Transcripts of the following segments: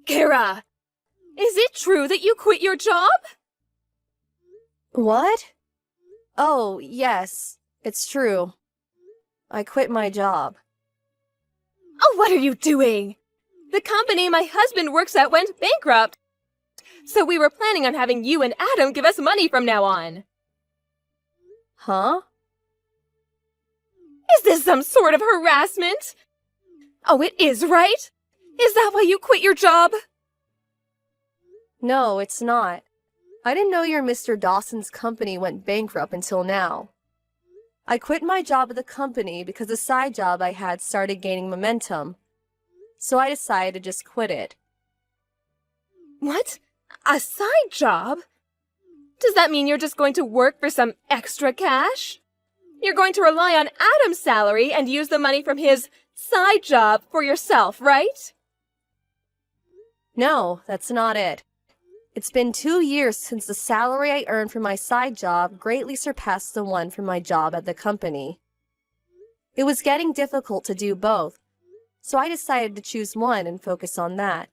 Kara, is it true that you quit your job? What? Oh, yes, it's true. I quit my job. Oh, what are you doing? The company my husband works at went bankrupt. So we were planning on having you and Adam give us money from now on. Huh? Is this some sort of harassment? Oh, it is, right? Is that why you quit your job? No, it's not. I didn't know your Mr. Dawson's company went bankrupt until now. I quit my job at the company because the side job I had started gaining momentum. So I decided to just quit it. What? A side job? Does that mean you're just going to work for some extra cash? You're going to rely on Adam's salary and use the money from his side job for yourself, right? No, that's not it. It's been 2 years since the salary I earned from my side job greatly surpassed the one from my job at the company. It was getting difficult to do both, so I decided to choose one and focus on that.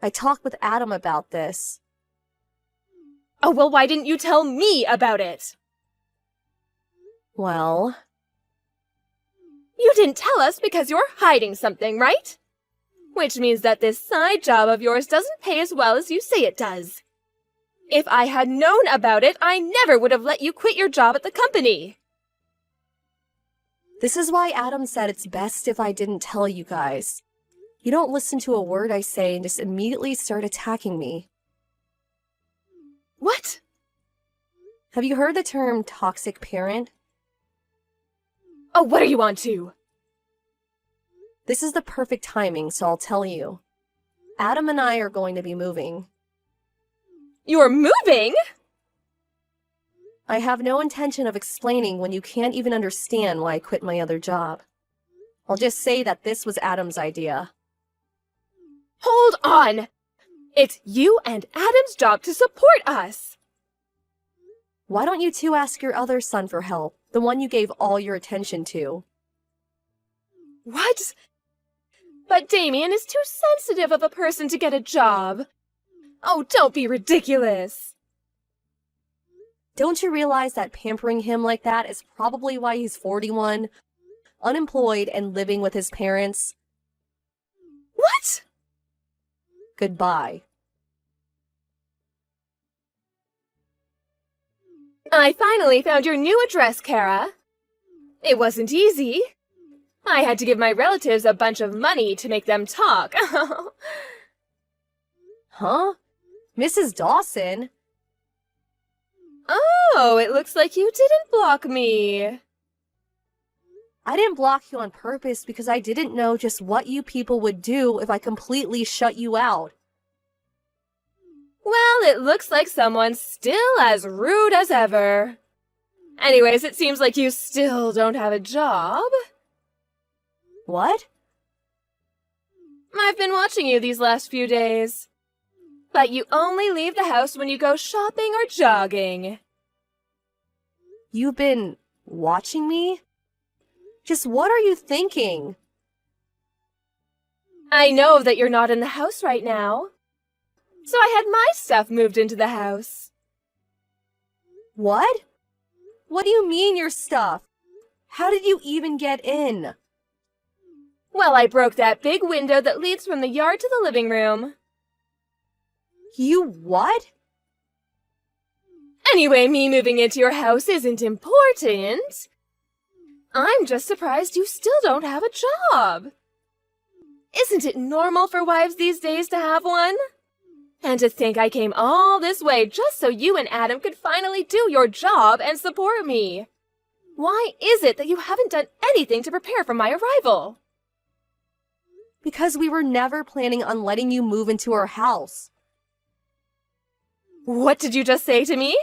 I talked with Adam about this. Oh, well, why didn't you tell me about it? Well, you didn't tell us because you're hiding something, right? Which means that this side job of yours doesn't pay as well as you say it does. If I had known about it, I never would have let you quit your job at the company. this is why Adam said it's best if I didn't tell you guys. You don't listen to a word I say and just immediately start attacking me. What? Have you heard the term toxic parent? Oh, what are you on to? This is the perfect timing, so I'll tell you. Adam and I are going to be moving. You're moving? I have no intention of explaining when you can't even understand why I quit my other job. I'll just say that this was Adam's idea. Hold on! It's you and Adam's job to support us! Why don't you two ask your other son for help, the one you gave all your attention to? What? But Damien is too sensitive of a person to get a job. Oh, don't be ridiculous. Don't you realize that pampering him like that is probably why he's 41, unemployed, and living with his parents? What? Goodbye. I finally found your new address, Kara. It wasn't easy. I had to give my relatives a bunch of money to make them talk. Huh? Mrs. Dawson? Oh, it looks like you didn't block me. I didn't block you on purpose because I didn't know just what you people would do if I completely shut you out. Well, it looks like someone's still as rude as ever. Anyways, it seems like you still don't have a job. What? I've been watching you these last few days. But you only leave the house when you go shopping or jogging. You've been watching me? Just what are you thinking? I know that you're not in the house right now. So I had my stuff moved into the house. What? What do you mean your stuff? How did you even get in? Well, I broke that big window that leads from the yard to the living room. You what? Anyway, me moving into your house isn't important. I'm just surprised you still don't have a job. Isn't it normal for wives these days to have one? And to think I came all this way just so you and Adam could finally do your job and support me. Why is it that you haven't done anything to prepare for my arrival? Because we were never planning on letting you move into our house. What did you just say to me?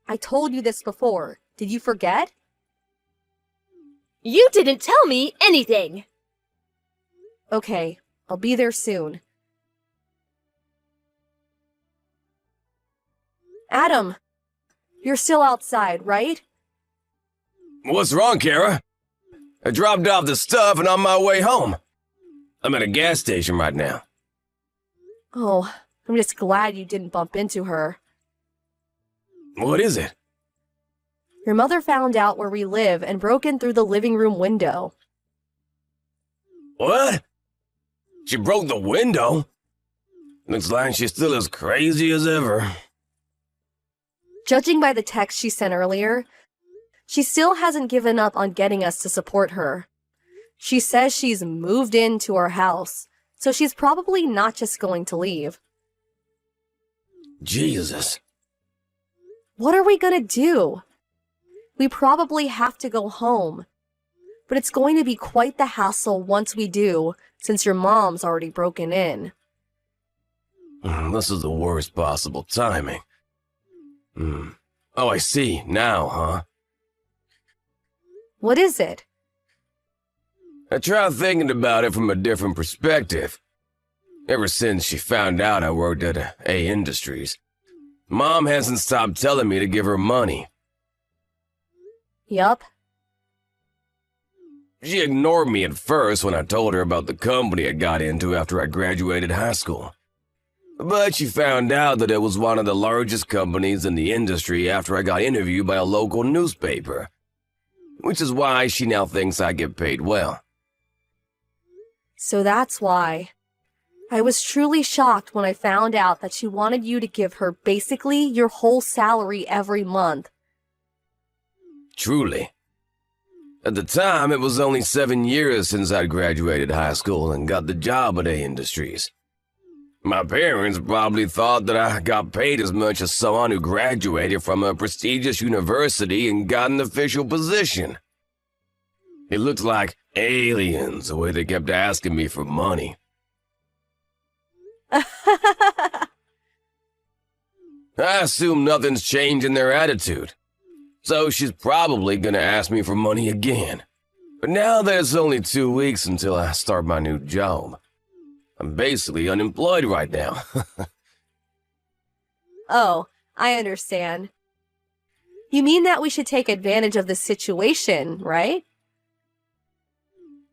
I told you this before. Did you forget? You didn't tell me anything. Okay, I'll be there soon. Adam, you're still outside, right? What's wrong, Kara? I dropped off the stuff and on my way home. I'm at a gas station right now. Oh, I'm just glad you didn't bump into her. What is it? Your mother found out where we live and broke in through the living room window. What? She broke the window? Looks like she's still as crazy as ever. Judging by the text she sent earlier, she still hasn't given up on getting us to support her. She says she's moved into our house, so she's probably not just going to leave. Jesus. What are we gonna do? We probably have to go home. But it's going to be quite the hassle once we do, since your mom's already broken in. This is the worst possible timing. Oh, I see. Now, huh? What is it? I tried thinking about it from a different perspective. Ever since she found out I worked at A Industries, Mom hasn't stopped telling me to give her money. Yup. She ignored me at first when I told her about the company I got into after I graduated high school. But she found out that it was one of the largest companies in the industry after I got interviewed by a local newspaper. Which is why she now thinks I get paid well. So that's why. I was truly shocked when I found out that she wanted you to give her basically your whole salary every month. Truly. At the time, it was only 7 years since I'd graduated high school and got the job at A Industries. My parents probably thought that I got paid as much as someone who graduated from a prestigious university and got an official position. It looked like aliens the way they kept asking me for money. I assume nothing's changed in their attitude. So she's probably gonna ask me for money again. But now that it's only 2 weeks until I start my new job, I'm basically unemployed right now. Oh, I understand. You mean that we should take advantage of the situation, right?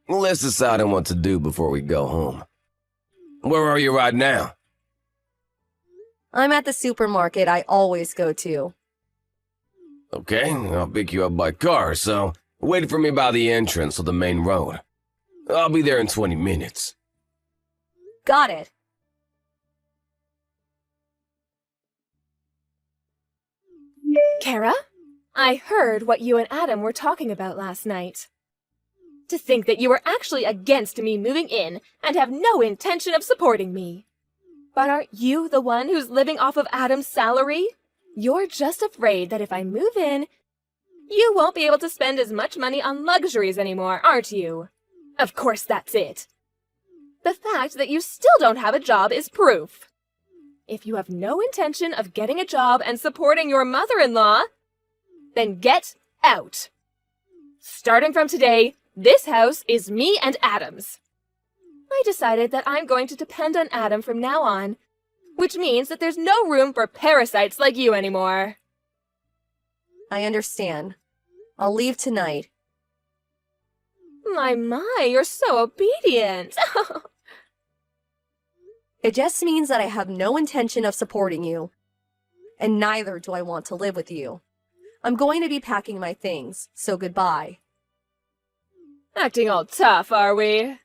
Let's decide on what to do before we go home. Where are you right now? I'm at the supermarket I always go to. Okay, I'll pick you up by car, so wait for me by the entrance of the main road. I'll be there in 20 minutes. Got it. Kara, I heard what you and Adam were talking about last night. To think that you were actually against me moving in and have no intention of supporting me. But aren't you the one who's living off of Adam's salary? You're just afraid that if I move in, you won't be able to spend as much money on luxuries anymore, aren't you? Of course that's it. The fact that you still don't have a job is proof. If you have no intention of getting a job and supporting your mother-in-law, then get out. Starting from today, this house is me and Adam's. I decided that I'm going to depend on Adam from now on, which means that there's no room for parasites like you anymore. I understand. I'll leave tonight. My, you're so obedient. It just means that I have no intention of supporting you. And neither do I want to live with you. I'm going to be packing my things, so goodbye. Acting all tough, are we?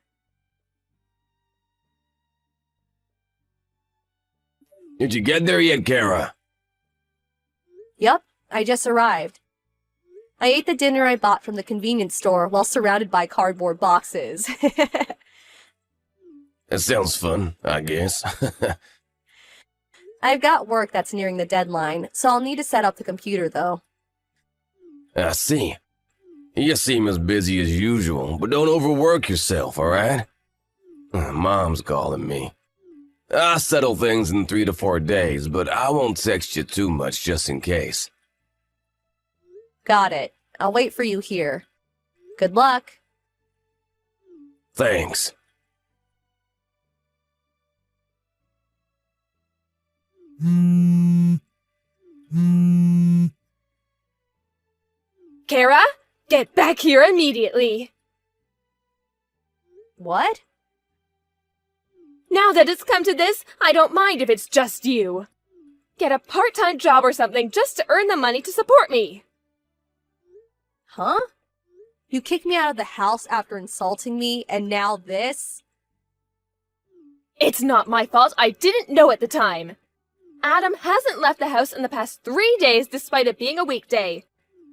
Did you get there yet, Kara? Yup, I just arrived. I ate the dinner I bought from the convenience store while surrounded by cardboard boxes. That sounds fun, I guess. I've got work that's nearing the deadline, so I'll need to set up the computer though. I see. You seem as busy as usual, but don't overwork yourself, alright? Mom's calling me. I'll settle things in 3 to 4 days, but I won't text you too much just in case. Got it. I'll wait for you here. Good luck. Thanks. Kara, get back here immediately. What? that it's come to this, I don't mind if it's just you. Get a part-time job or something just to earn the money to support me. Huh? You kicked me out of the house after insulting me, and now this? It's not my fault. I didn't know at the time. Adam hasn't left the house in the past 3 days despite it being a weekday.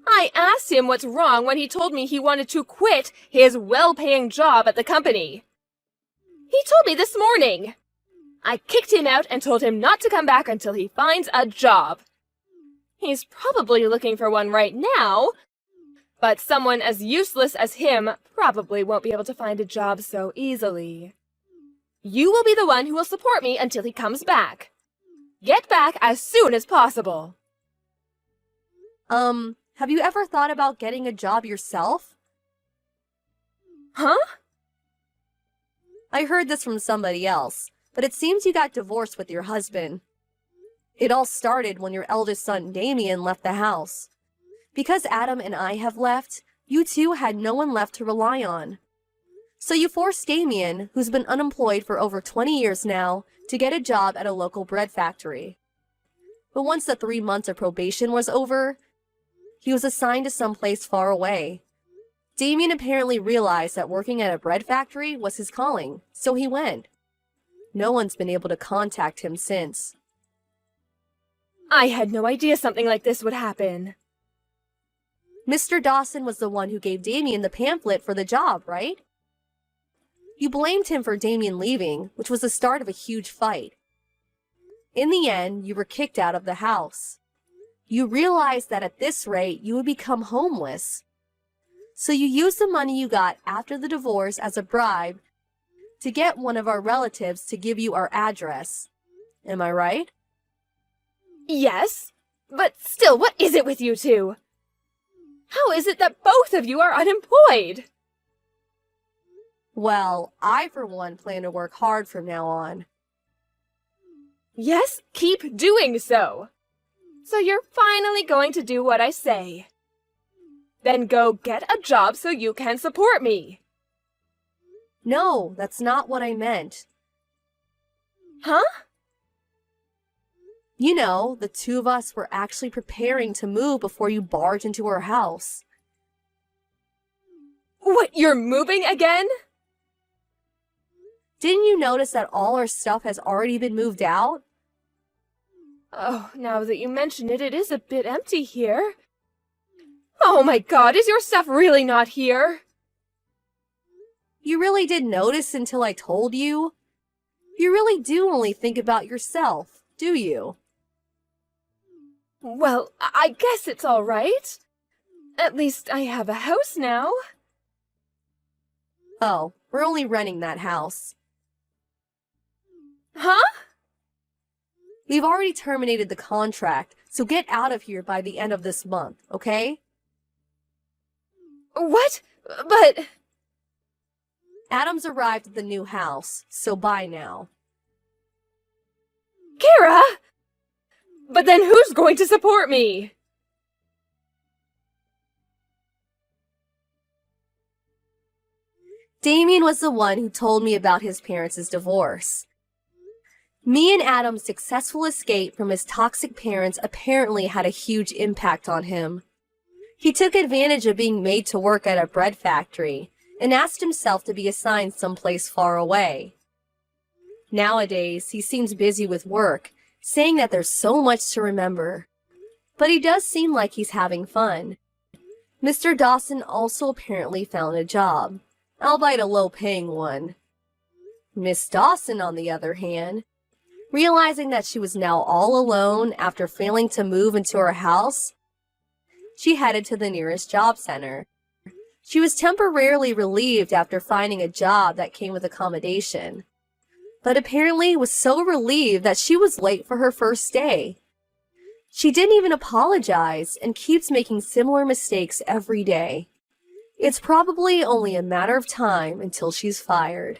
I asked him what's wrong when he told me he wanted to quit his well-paying job at the company. He told me this morning. I kicked him out and told him not to come back until he finds a job. He's probably looking for one right now, but someone as useless as him probably won't be able to find a job so easily. You will be the one who will support me until he comes back. Get back as soon as possible. Have you ever thought about getting a job yourself? Huh? I heard this from somebody else, but it seems you got divorced with your husband. It all started when your eldest son, Damien, left the house. Because Adam and I have left, you two had no one left to rely on. So you forced Damien, who's been unemployed for over 20 years now, to get a job at a local bread factory. But once the 3 months of probation was over, he was assigned to someplace far away. Damien apparently realized that working at a bread factory was his calling, so he went. No one's been able to contact him since. I had no idea something like this would happen. Mr. Dawson was the one who gave Damien the pamphlet for the job, right? You blamed him for Damien leaving, which was the start of a huge fight. In the end, you were kicked out of the house. You realized that at this rate, you would become homeless. So you used the money you got after the divorce as a bribe to get one of our relatives to give you our address. Am I right? Yes, but still, what is it with you two? How is it that both of you are unemployed? Well, I for one plan to work hard from now on. Yes, keep doing so. So you're finally going to do what I say. Then go get a job so you can support me. No, that's not what I meant. Huh? You know, the two of us were actually preparing to move before you barged into our house. What, you're moving again? Didn't you notice that all our stuff has already been moved out? Oh, now that you mention it, it is a bit empty here. Oh my God, is your stuff really not here? You really didn't notice until I told you? You really do only think about yourself, do you? Well, I guess it's all right. At least I have a house now. Oh, we're only renting that house. Huh? We've already terminated the contract, so get out of here by the end of this month, okay? What? But... Adam's arrived at the new house, so bye now. Kara! But then who's going to support me? Damien was the one who told me about his parents' divorce. Me and Adam's successful escape from his toxic parents apparently had a huge impact on him. He took advantage of being made to work at a bread factory and asked himself to be assigned someplace far away. Nowadays, he seems busy with work, saying that there's so much to remember. But he does seem like he's having fun. Mr. Dawson also apparently found a job, albeit a low-paying one. Miss Dawson, on the other hand, realizing that she was now all alone after failing to move into her house, she headed to the nearest job center. She was temporarily relieved after finding a job that came with accommodation, but apparently was so relieved that she was late for her first day. She didn't even apologize and keeps making similar mistakes every day. It's probably only a matter of time until she's fired.